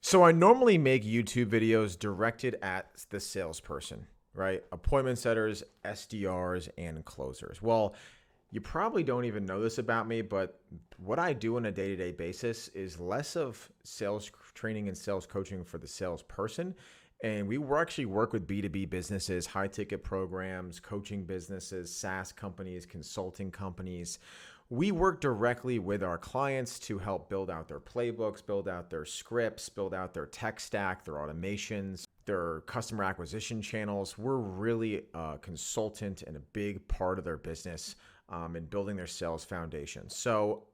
So I normally make YouTube videos directed at the salesperson, right? Appointment setters, SDRs, and closers. Well, you probably don't even know this about me, but what I do on a day-to-day basis is less of sales training and sales coaching for the salesperson. And we actually work with B2B businesses, high ticket programs, coaching businesses, SaaS companies, consulting companies. We work directly with our clients to help build out their playbooks, build out their scripts, build out their tech stack, their automations, their customer acquisition channels. We're really a consultant and a big part of their business in building their sales foundation. So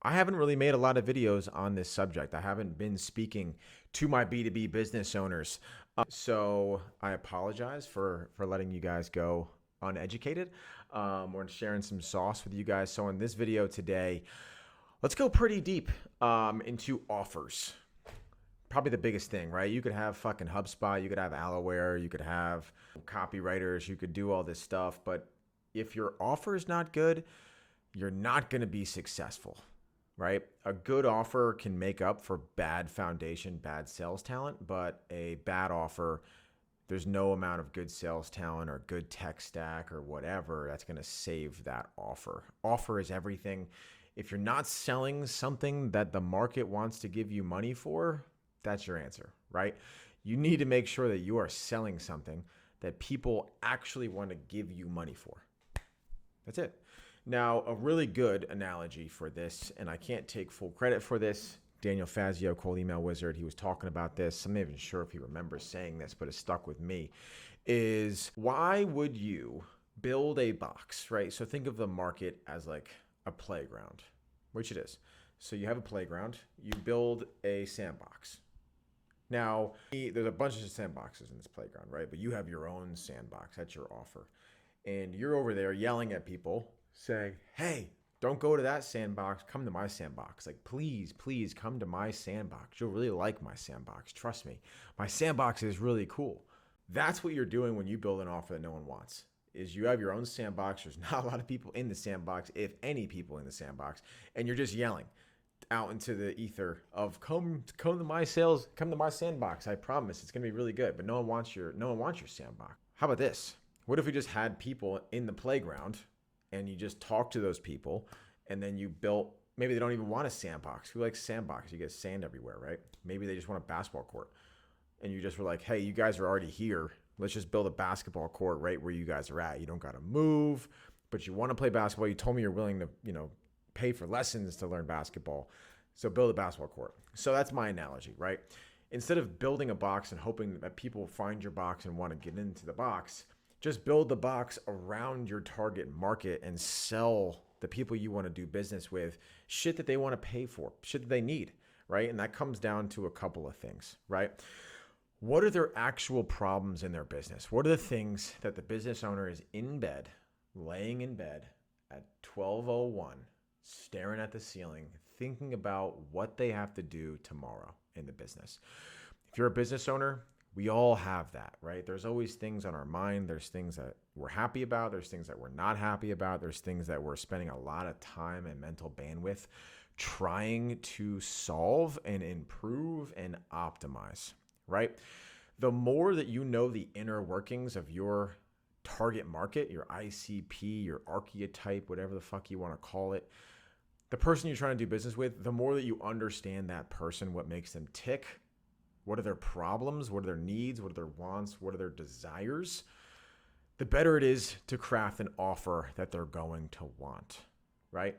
I haven't really made a lot of videos on this subject. I haven't been speaking to my B2B business owners. So I apologize for letting you guys go uneducated or sharing some sauce with you guys. So in this video today, let's go pretty deep into offers. Probably the biggest thing, right? You could have fucking HubSpot, you could have Alaware, you could have copywriters, you could do all this stuff. But if your offer is not good, you're not going to be successful, right? A good offer can make up for bad foundation, bad sales talent, but a bad offer, there's no amount of good sales talent or good tech stack or whatever that's going to save that offer. Offer is everything. If you're not selling something that the market wants to give you money for, that's your answer, right? You need to make sure that you are selling something that people actually want to give you money for. That's it. Now, a really good analogy for this, and I can't take full credit for this, Daniel Fazio, Cold Email Wizard, he was talking about this. I'm not even sure if he remembers saying this, but it stuck with me, is why would you build a box, right? So think of the market as like a playground, which it is. So you have a playground, you build a sandbox. Now, there's a bunch of sandboxes in this playground, right? But you have your own sandbox. That's your offer. And you're over there yelling at people saying, hey, don't go to that sandbox. Come to my sandbox. Like, please, please come to my sandbox. You'll really like my sandbox. Trust me. My sandbox is really cool. That's what you're doing when you build an offer that no one wants, is you have your own sandbox. There's not a lot of people in the sandbox, if any people in the sandbox, and you're just yelling out into the ether of come to my sandbox. I promise it's gonna be really good. But no one wants your sandbox. How about this? What if we just had people in the playground and you just talk to those people and then you built, maybe they don't even want a sandbox. Who likes sandbox? You get sand everywhere, right? Maybe they just want a basketball court. And you just were like, hey, you guys are already here. Let's just build a basketball court right where you guys are at. You don't got to move, but you want to play basketball. You told me you're willing to, pay for lessons to learn basketball. So build a basketball court. So that's my analogy, right? Instead of building a box and hoping that people find your box and want to get into the box, just build the box around your target market and sell the people you want to do business with shit that they want to pay for, shit that they need, right? And that comes down to a couple of things, right? What are their actual problems in their business? What are the things that the business owner is in bed, laying in bed at 12:01, staring at the ceiling, thinking about what they have to do tomorrow in the business? If you're a business owner, we all have that, right? There's always things on our mind. There's things that we're happy about. There's things that we're not happy about. There's things that we're spending a lot of time and mental bandwidth trying to solve and improve and optimize, right? The more that you know the inner workings of your target market, your ICP, your archetype, whatever the fuck you want to call it, the person you're trying to do business with, the more that you understand that person, what makes them tick, what are their problems, what are their needs, what are their wants, what are their desires, the better it is to craft an offer that they're going to want, right?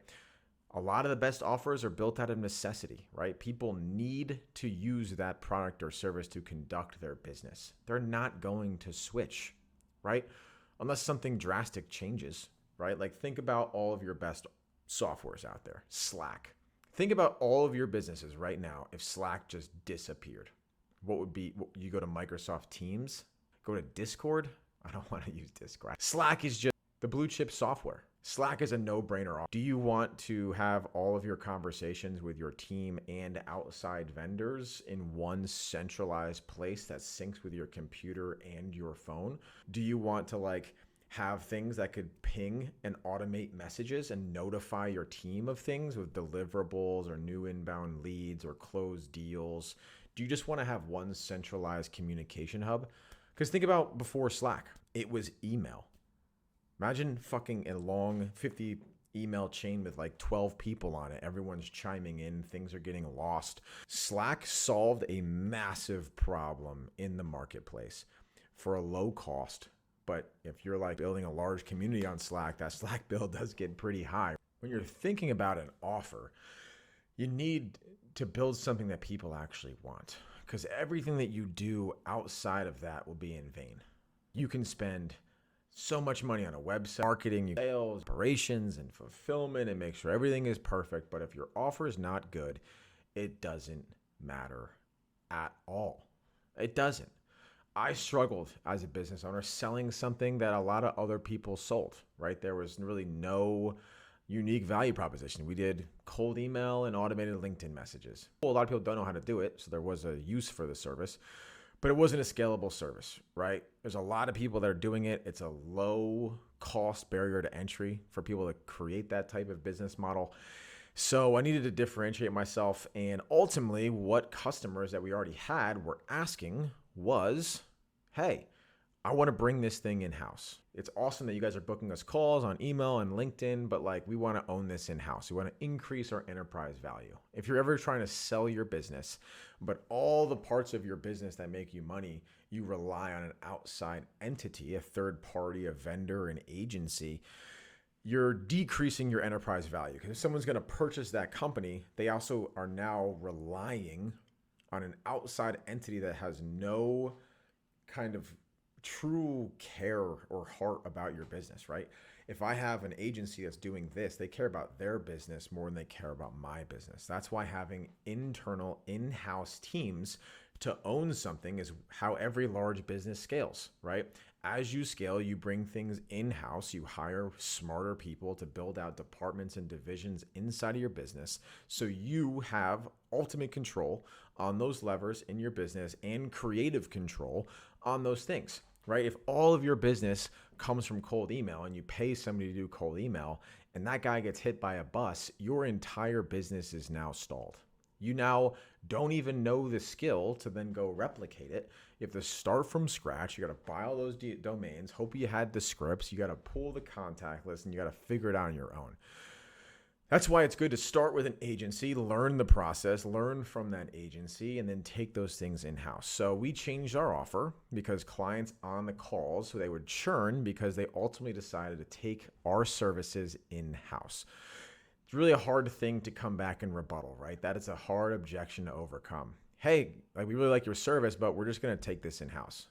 A lot of the best offers are built out of necessity, right? People need to use that product or service to conduct their business. They're not going to switch, right? Unless something drastic changes, right? Like think about all of your best softwares out there. Slack. Think about all of your businesses right now if Slack just disappeared. What would be, you go to Microsoft Teams, go to Discord. I don't want to use Discord. Slack is just the blue chip software. Slack is a no-brainer. Do you want to have all of your conversations with your team and outside vendors in one centralized place that syncs with your computer and your phone? Do you want to have things that could ping and automate messages and notify your team of things with deliverables or new inbound leads or closed deals? Do you just want to have one centralized communication hub? Because think about before Slack, it was email. Imagine fucking a long 50 email chain with like 12 people on it. Everyone's chiming in. Things are getting lost. Slack solved a massive problem in the marketplace for a low cost. But if you're like building a large community on Slack, that Slack bill does get pretty high. When you're thinking about an offer, you need to build something that people actually want, because everything that you do outside of that will be in vain. You can spend so much money on a website, marketing, sales, operations, and fulfillment, and make sure everything is perfect. But if your offer is not good, it doesn't matter at all. It doesn't. I struggled as a business owner selling something that a lot of other people sold, right? There was really no unique value proposition. We did cold email and automated LinkedIn messages. Well, a lot of people don't know how to do it, so there was a use for the service, but it wasn't a scalable service, right? There's a lot of people that are doing it. It's a low cost barrier to entry for people to create that type of business model. So I needed to differentiate myself, and ultimately what customers that we already had were asking was, hey, I want to bring this thing in-house. It's awesome that you guys are booking us calls on email and LinkedIn, but like we want to own this in-house. We want to increase our enterprise value. If you're ever trying to sell your business, but all the parts of your business that make you money, you rely on an outside entity, a third party, a vendor, an agency, you're decreasing your enterprise value. Because if someone's going to purchase that company, they also are now relying on an outside entity that has no kind of true care or heart about your business, right? If I have an agency that's doing this, they care about their business more than they care about my business. That's why having internal in-house teams to own something is how every large business scales, right? As you scale, you bring things in-house, you hire smarter people to build out departments and divisions inside of your business, so you have ultimate control on those levers in your business and creative control on those things, right? If all of your business comes from cold email and you pay somebody to do cold email and that guy gets hit by a bus, your entire business is now stalled. You now don't even know the skill to then go replicate it. You have to start from scratch. You got to buy all those domains. Hope you had the scripts. You got to pull the contact list and you got to figure it out on your own. That's why it's good to start with an agency, learn the process, learn from that agency, and then take those things in-house. So we changed our offer because clients on the calls, so they would churn because they ultimately decided to take our services in-house. It's really a hard thing to come back and rebuttal, right? That is a hard objection to overcome. Hey, like we really like your service, but we're just going to take this in-house.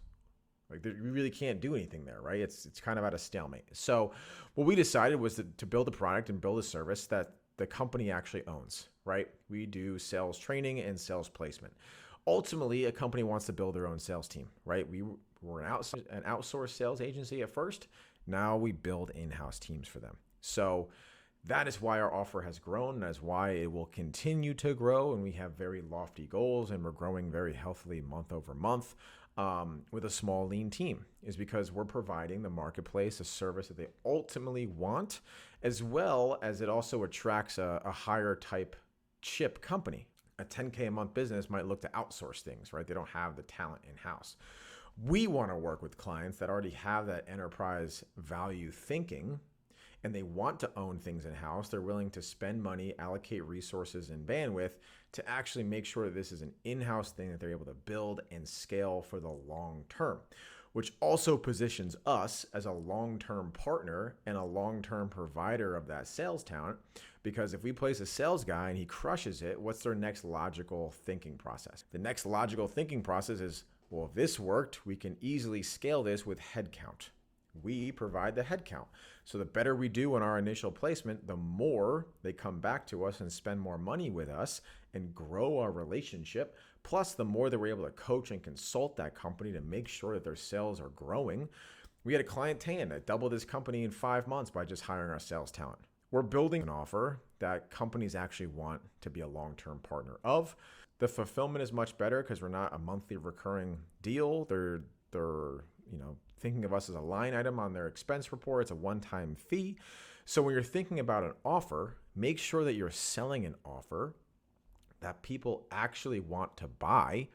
Like we really can't do anything there, right? It's kind of at a stalemate. So what we decided was to build a product and build a service that the company actually owns, right? We do sales training and sales placement. Ultimately, a company wants to build their own sales team, right? We were an outsourced sales agency at first. Now we build in-house teams for them. So that is why our offer has grown. That is why it will continue to grow. And we have very lofty goals and we're growing very healthily month over month. With a small, lean team, is because we're providing the marketplace a service that they ultimately want, as well as it also attracts a higher type chip company. A 10K a month business might look to outsource things, right? They don't have the talent in-house. We want to work with clients that already have that enterprise value thinking, and they want to own things in-house. They're willing to spend money, allocate resources and bandwidth to actually make sure that this is an in-house thing that they're able to build and scale for the long term, which also positions us as a long-term partner and a long-term provider of that sales talent. Because if we place a sales guy and he crushes it, what's their next logical thinking process? The next logical thinking process is, well, if this worked, we can easily scale this with headcount. We provide the headcount. So the better we do on our initial placement, the more they come back to us and spend more money with us and grow our relationship. Plus, the more that we're able to coach and consult that company to make sure that their sales are growing. We had a client, Tan, that doubled his company in 5 months by just hiring our sales talent. We're building an offer that companies actually want to be a long-term partner of. The fulfillment is much better because we're not a monthly recurring deal. They're thinking of us as a line item on their expense report. It's a one-time fee. So when you're thinking about an offer, make sure that you're selling an offer that people actually want to buy,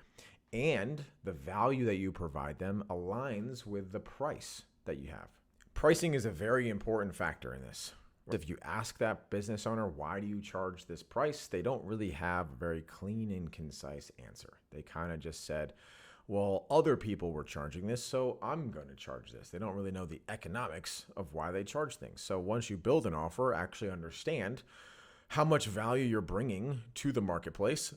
and the value that you provide them aligns with the price that you have. Pricing is a very important factor in this. If you ask that business owner, why do you charge this price? They don't really have a very clean and concise answer. They kind of just said, well, other people were charging this, so I'm going to charge this. They don't really know the economics of why they charge things. So once you build an offer, actually understand how much value you're bringing to the marketplace,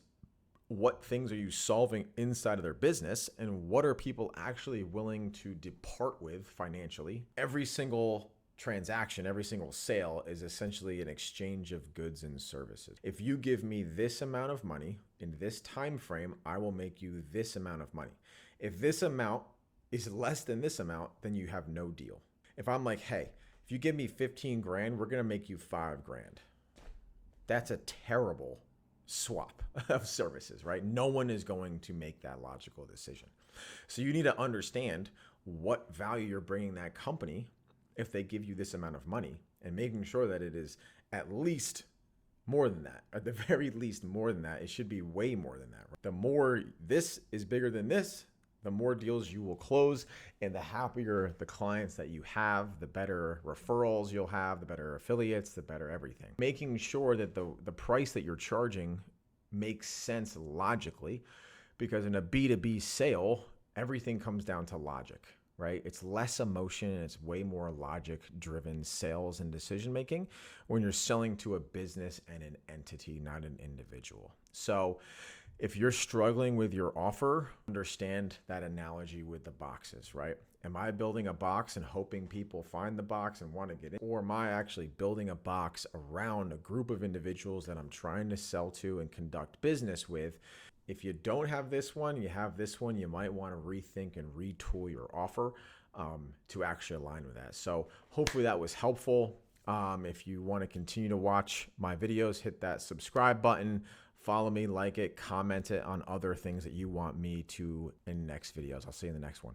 what things are you solving inside of their business, and what are people actually willing to depart with financially. Every single transaction, every single sale is essentially an exchange of goods and services. If you give me this amount of money in this time frame, I will make you this amount of money. If this amount is less than this amount, then you have no deal. If I'm like, hey, if you give me 15 grand, we're going to make you 5 grand. That's a terrible swap of services, right? No one is going to make that logical decision. So you need to understand what value you're bringing that company if they give you this amount of money, and making sure that it is at least more than that. At the very least more than that. It should be way more than that. The more this is bigger than this, the more deals you will close, and the happier the clients that you have, the better referrals you'll have, the better affiliates, the better everything. Making sure that the price that you're charging makes sense logically, because in a B2B sale, everything comes down to logic, right? It's less emotion and it's way more logic-driven sales and decision-making when you're selling to a business and an entity, not an individual. So if you're struggling with your offer, understand that analogy with the boxes, right? Am I building a box and hoping people find the box and want to get in? Or am I actually building a box around a group of individuals that I'm trying to sell to and conduct business with? If you don't have this one, you have this one, you might want to rethink and retool your offer to actually align with that. So hopefully that was helpful. If you want to continue to watch my videos, hit that subscribe button, follow me, like it, comment it on other things that you want me to in next videos. I'll see you in the next one.